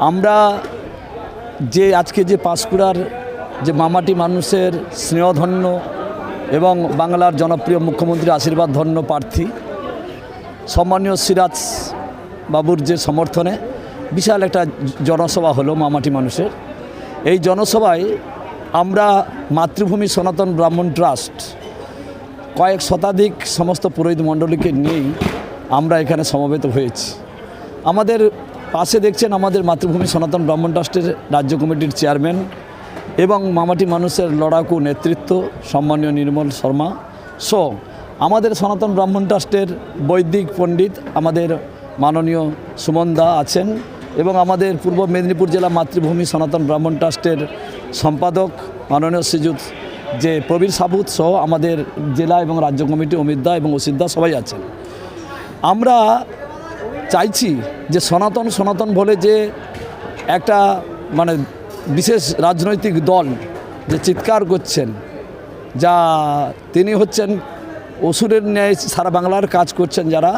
আমরা যে আজকে যে পাঁশকুড়ার যে মামাটি মানুষের স্নেহধন্য এবং বাংলার জনপ্রিয় মুখ্যমন্ত্রী আশীর্বাদ ধন্য প্রার্থী সম্মানীয় সিরাজ বাবুর যে সমর্থনে বিশাল একটা জনসভা হলো মামাটি মানুষের। এই জনসভায় আমরা মাতৃভূমি সনাতন ব্রাহ্মণ ট্রাস্ট কয়েক শতাধিক সমস্ত পুরোহিত মণ্ডলীকে নিয়েই আমরা এখানে সমবেত হয়েছি। আমাদের পাশে দেখছেন আমাদের মাতৃভূমি সনাতন ব্রাহ্মণ ট্রাস্টের রাজ্য কমিটির চেয়ারম্যান এবং মামাটি মানুষের লড়াকু নেতৃত্ব সম্মানীয় নির্মল শর্মা সহ আমাদের সনাতন ব্রাহ্মণ ট্রাস্টের বৈদিক পণ্ডিত আমাদের মাননীয় সুমন দা আছেন এবং আমাদের পূর্ব মেদিনীপুর জেলা মাতৃভূমি সনাতন ব্রাহ্মণ ট্রাস্টের সম্পাদক মাননীয় শ্রীযুত যে প্রবীর সাবুত সহ আমাদের জেলা এবং রাজ্য কমিটি অমিত দা এবং অসিত দা সবাই আছেন। আমরা চাইছি যে সনাতন সনাতন বলে যে একটা মানে বিশেষ রাজনৈতিক দল যে চিৎকার করছেন, যা তিনি হচ্ছেন অসুরের ন্যায় সারা বাংলার কাজ করছেন, যারা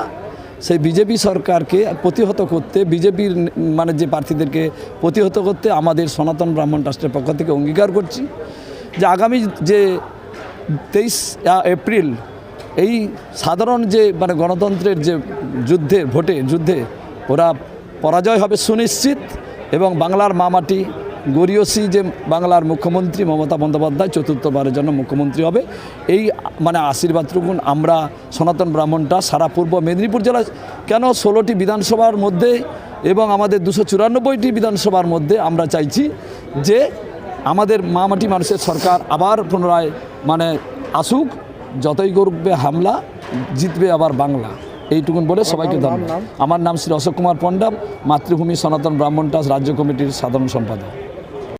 সেই বিজেপি সরকারকে প্রতিহত করতে, বিজেপির মানে যে প্রার্থীদেরকে প্রতিহত করতে আমাদের সনাতন ব্রাহ্মণ ট্রাস্টের পক্ষ থেকে অঙ্গীকার করছি যে আগামী যে 23 এপ্রিল এই সাধারণ যে মানে গণতন্ত্রের যে ভোটে যুদ্ধে ওরা পরাজয় হবে সুনিশ্চিত এবং বাংলার মামাটি গরিয়সী যে বাংলার মুখ্যমন্ত্রী মমতা বন্দ্যোপাধ্যায় চতুর্থবারের জন্য মুখ্যমন্ত্রী হবে, এই মানে আশীর্বাদটুকু আমরা সনাতন ব্রাহ্মণটা সারা পূর্ব মেদিনীপুর জেলায় কেন 16টি বিধানসভার মধ্যে এবং আমাদের 294টি বিধানসভার মধ্যে আমরা চাইছি যে আমাদের মামাটি মানুষের সরকার আবার পুনরায় মানে আসুক, যতই করবে হামলা জিতবে আবার বাংলা, এইটুকুন বলে সবাইকে ধন্যবাদ। আমার নাম শ্রী অশোক কুমার পণ্ডা, মাতৃভূমি সনাতন ব্রাহ্মণ ট্রাস্ট রাজ্য কমিটির সাধারণ সম্পাদক।